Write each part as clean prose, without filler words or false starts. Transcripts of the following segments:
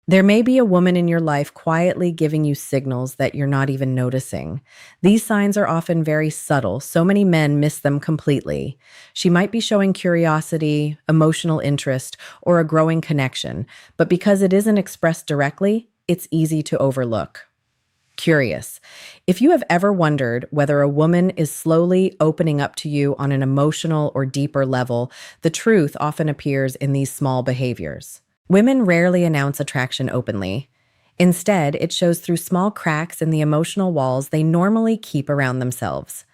There may be a woman in your life quietly giving you signals that you're not even noticing. These signs are often very subtle, so many men miss them completely. She might be showing curiosity, emotional interest, or a growing connection, but because it isn't expressed directly, it's easy to overlook. Curious. If you have ever wondered whether a woman is slowly opening up to you on an emotional or deeper level, the truth often appears in these small behaviors. Women rarely announce attraction openly. Instead, it shows through small cracks in the emotional walls they normally keep around themselves.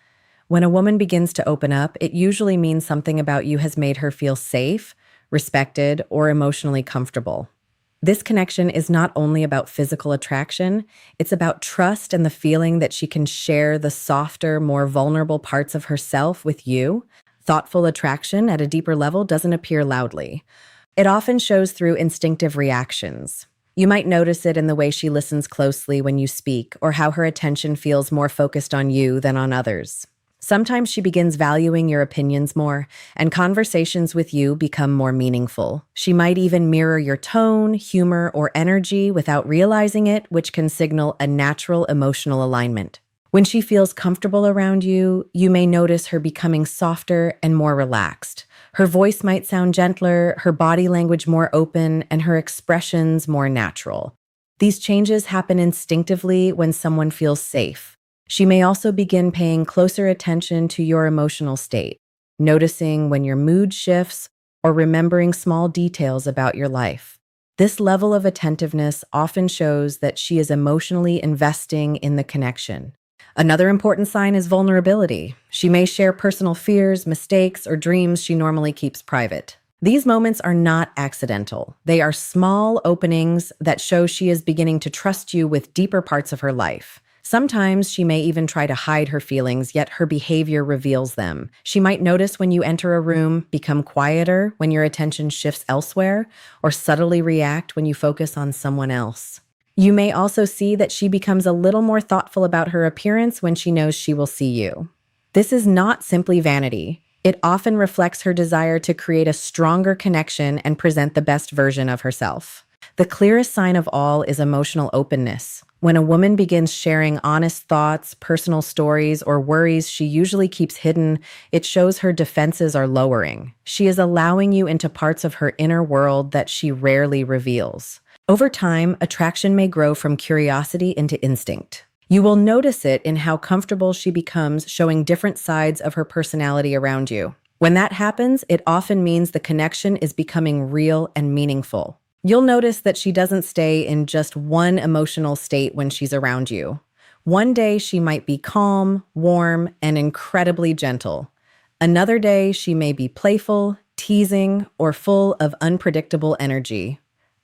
When a woman begins to open up, it usually means something about you has made her feel safe, respected, or emotionally comfortable. This connection is not only about physical attraction, it's about trust and the feeling that she can share the softer, more vulnerable parts of herself with you. Thoughtful attraction at a deeper level doesn't appear loudly. It often shows through instinctive reactions. You might notice it in the way she listens closely when you speak, or how her attention feels more focused on you than on others. Sometimes she begins valuing your opinions more, and conversations with you become more meaningful. She might even mirror your tone, humor, or energy without realizing it, which can signal a natural emotional alignment. When she feels comfortable around you, you may notice her becoming softer and more relaxed. Her voice might sound gentler, her body language more open, and her expressions more natural. These changes happen instinctively when someone feels safe. She may also begin paying closer attention to your emotional state, noticing when your mood shifts or remembering small details about your life. This level of attentiveness often shows that she is emotionally investing in the connection. Another important sign is vulnerability. She may share personal fears, mistakes, or dreams she normally keeps private. These moments are not accidental. They are small openings that show she is beginning to trust you with deeper parts of her life. Sometimes she may even try to hide her feelings, yet her behavior reveals them. She might notice when you enter a room, become quieter when your attention shifts elsewhere, or subtly react when you focus on someone else. You may also see that she becomes a little more thoughtful about her appearance when she knows she will see you. This is not simply vanity. It often reflects her desire to create a stronger connection and present the best version of herself. The clearest sign of all is emotional openness. When a woman begins sharing honest thoughts, personal stories, or worries she usually keeps hidden, it shows her defenses are lowering. She is allowing you into parts of her inner world that she rarely reveals. Over time, attraction may grow from curiosity into instinct. You will notice it in how comfortable she becomes showing different sides of her personality around you. When that happens, it often means the connection is becoming real and meaningful. You'll notice that she doesn't stay in just one emotional state when she's around you. One day she might be calm, warm, and incredibly gentle. Another day she may be playful, teasing, or full of unpredictable energy.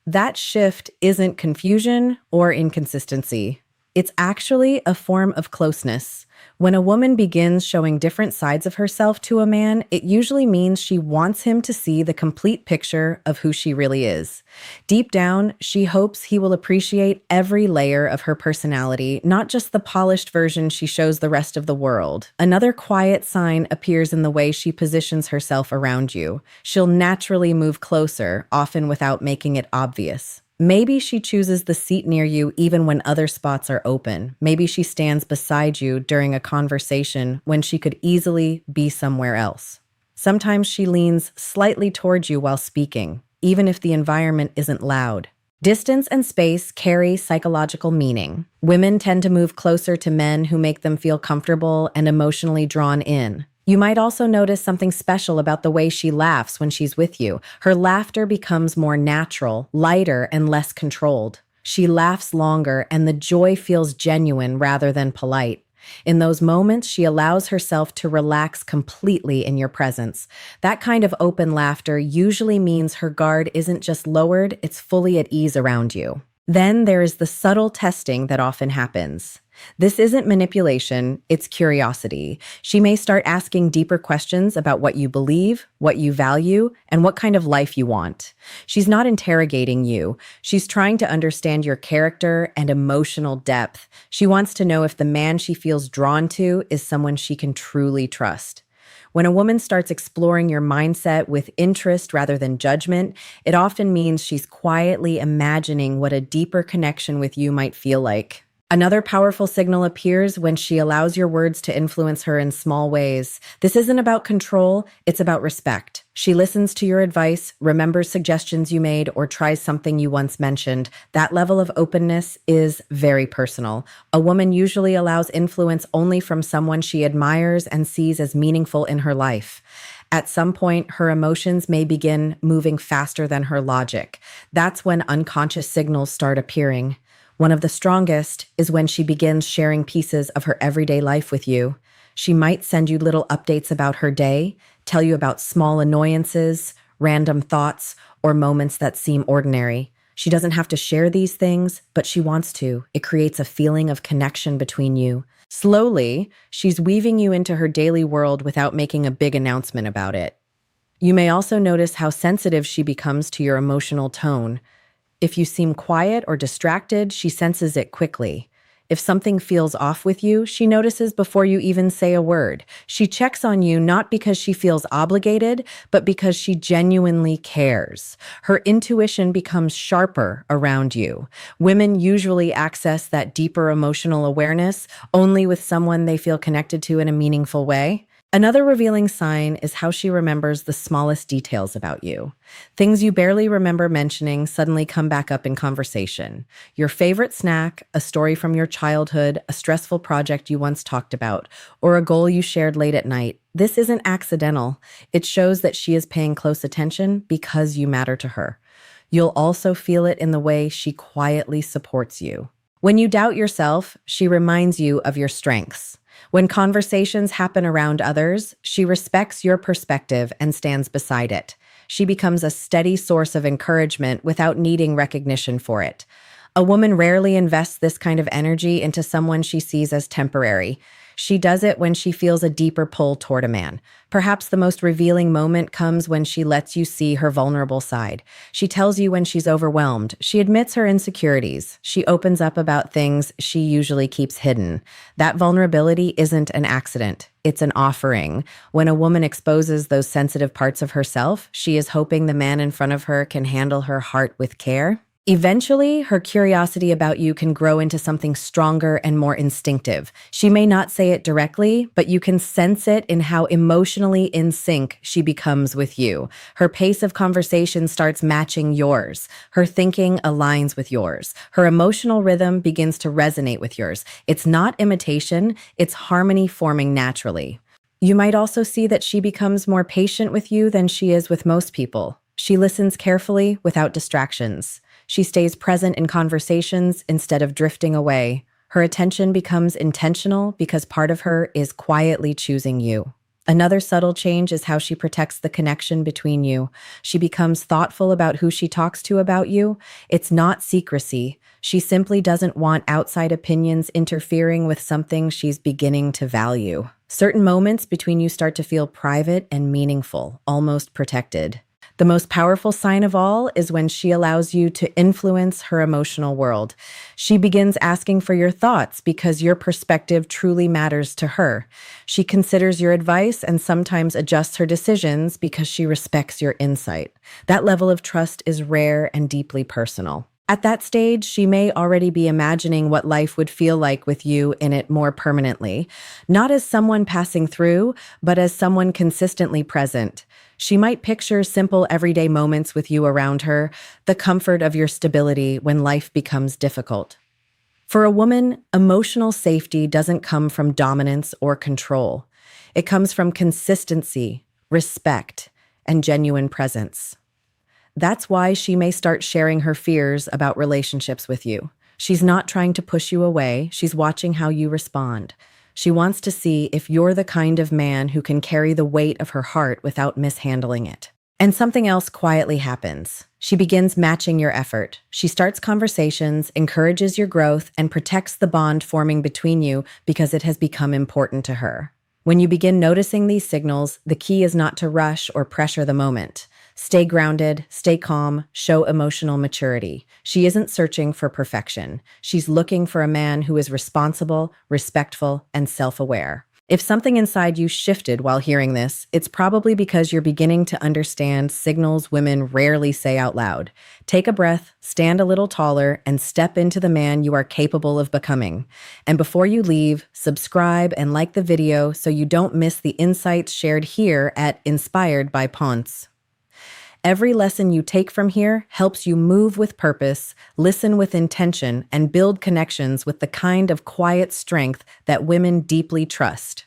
That shift isn't confusion or inconsistency. It's actually a form of closeness. When a woman begins showing different sides of herself to a man, it usually means she wants him to see the complete picture of who she really is. Deep down, she hopes he will appreciate every layer of her personality, not just the polished version she shows the rest of the world. Another quiet sign appears in the way she positions herself around you. She'll naturally move closer, often without making it obvious. Maybe she chooses the seat near you even when other spots are open. Maybe she stands beside you during a conversation when she could easily be somewhere else. Sometimes she leans slightly towards you while speaking, even if the environment isn't loud. Distance and space carry psychological meaning. Women tend to move closer to men who make them feel comfortable and emotionally drawn in. You might also notice something special about the way she laughs when she's with you. Her laughter becomes more natural, lighter, and less controlled. She laughs longer, and the joy feels genuine rather than polite. In those moments, she allows herself to relax completely in your presence. That kind of open laughter usually means her guard isn't just lowered, it's fully at ease around you. Then there is the subtle testing that often happens. This isn't manipulation, it's curiosity. She may start asking deeper questions about what you believe, what you value, and what kind of life you want. She's not interrogating you. She's trying to understand your character and emotional depth. She wants to know if the man she feels drawn to is someone she can truly trust. When a woman starts exploring your mindset with interest rather than judgment, it often means she's quietly imagining what a deeper connection with you might feel like. Another powerful signal appears when she allows your words to influence her in small ways. This isn't about control, it's about respect. She listens to your advice, remembers suggestions you made, or tries something you once mentioned. That level of openness is very personal. A woman usually allows influence only from someone she admires and sees as meaningful in her life. At some point, her emotions may begin moving faster than her logic. That's when unconscious signals start appearing. One of the strongest is when she begins sharing pieces of her everyday life with you. She might send you little updates about her day, tell you about small annoyances, random thoughts, or moments that seem ordinary. She doesn't have to share these things, but she wants to. It creates a feeling of connection between you. Slowly, she's weaving you into her daily world without making a big announcement about it. You may also notice how sensitive she becomes to your emotional tone. If you seem quiet or distracted, she senses it quickly. If something feels off with you, she notices before you even say a word. She checks on you not because she feels obligated, but because she genuinely cares. Her intuition becomes sharper around you. Women usually access that deeper emotional awareness only with someone they feel connected to in a meaningful way. Another revealing sign is how she remembers the smallest details about you. Things you barely remember mentioning suddenly come back up in conversation. Your favorite snack, a story from your childhood, a stressful project you once talked about, or a goal you shared late at night. This isn't accidental. It shows that she is paying close attention because you matter to her. You'll also feel it in the way she quietly supports you. When you doubt yourself, she reminds you of your strengths. When conversations happen around others, she respects your perspective and stands beside it. She becomes a steady source of encouragement without needing recognition for it. A woman rarely invests this kind of energy into someone she sees as temporary. She does it when she feels a deeper pull toward a man. Perhaps the most revealing moment comes when she lets you see her vulnerable side. She tells you when she's overwhelmed. She admits her insecurities. She opens up about things she usually keeps hidden. That vulnerability isn't an accident. It's an offering. When a woman exposes those sensitive parts of herself, she is hoping the man in front of her can handle her heart with care. Eventually, her curiosity about you can grow into something stronger and more instinctive. She may not say it directly, but you can sense it in how emotionally in sync she becomes with you. Her pace of conversation starts matching yours. Her thinking aligns with yours. Her emotional rhythm begins to resonate with yours. It's not imitation, it's harmony forming naturally. You might also see that she becomes more patient with you than she is with most people. She listens carefully without distractions. She stays present in conversations instead of drifting away. Her attention becomes intentional because part of her is quietly choosing you. Another subtle change is how she protects the connection between you. She becomes thoughtful about who she talks to about you. It's not secrecy. She simply doesn't want outside opinions interfering with something she's beginning to value. Certain moments between you start to feel private and meaningful, almost protected. The most powerful sign of all is when she allows you to influence her emotional world. She begins asking for your thoughts because your perspective truly matters to her. She considers your advice and sometimes adjusts her decisions because she respects your insight. That level of trust is rare and deeply personal. At that stage, she may already be imagining what life would feel like with you in it more permanently, not as someone passing through, but as someone consistently present. She might picture simple everyday moments with you around her, the comfort of your stability when life becomes difficult. For a woman, emotional safety doesn't come from dominance or control. It comes from consistency, respect, and genuine presence. That's why she may start sharing her fears about relationships with you. She's not trying to push you away, she's watching how you respond. She wants to see if you're the kind of man who can carry the weight of her heart without mishandling it. And something else quietly happens. She begins matching your effort. She starts conversations, encourages your growth, and protects the bond forming between you because it has become important to her. When you begin noticing these signals, the key is not to rush or pressure the moment. Stay grounded, stay calm, show emotional maturity. She isn't searching for perfection. She's looking for a man who is responsible, respectful, and self-aware. If something inside you shifted while hearing this, it's probably because you're beginning to understand signals women rarely say out loud. Take a breath, stand a little taller, and step into the man you are capable of becoming. And before you leave, subscribe and like the video so you don't miss the insights shared here at Inspired by Ponce. Every lesson you take from here helps you move with purpose, listen with intention, and build connections with the kind of quiet strength that women deeply trust.